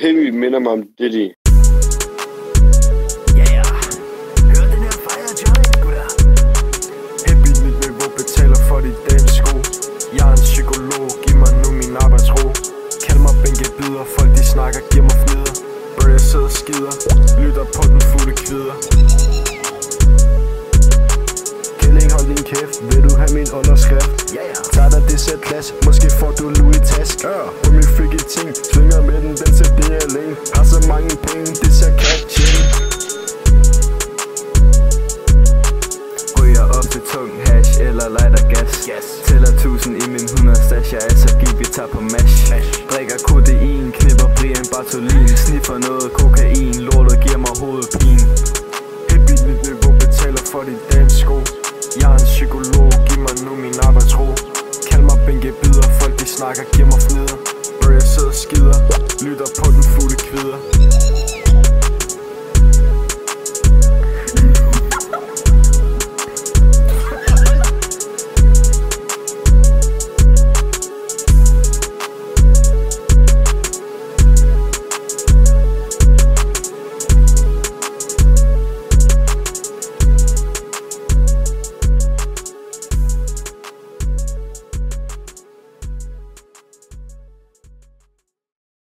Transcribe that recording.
helt vildt minder mig om det lige. Hør den her fejre joint, gutter. Happy nyt niveau betaler for de dagens sko. Jeg er en psykolog, giv mig nu min arbejdsro. Kald mig bænkebider, folk de snakker, giver mig fnider. Bro, jeg sidder og skider, lytter på den fulde kvider. Kælling, hold din kæft, vil du have min underskrift? Tag dig det sæt klasse, måske får du Louis task. På min freaky ting, svinger med den til det alene. Har så mange penge, det ser catchin. Ryger op til tung hash eller lighter gas. Tæller 1000 i min 100 stash, jeg er så gik, vi tager på mash. Drikker kodein, knipper Brian Bartolin. Sniffer noget kokain, lortet giver mig hovedpine. Happy nyt niveau betaler for de dagens sko. Jeg er en psykolog, giv mig nu min arbejdsro. Kald mig bænkebider, folk de snakker, giver mig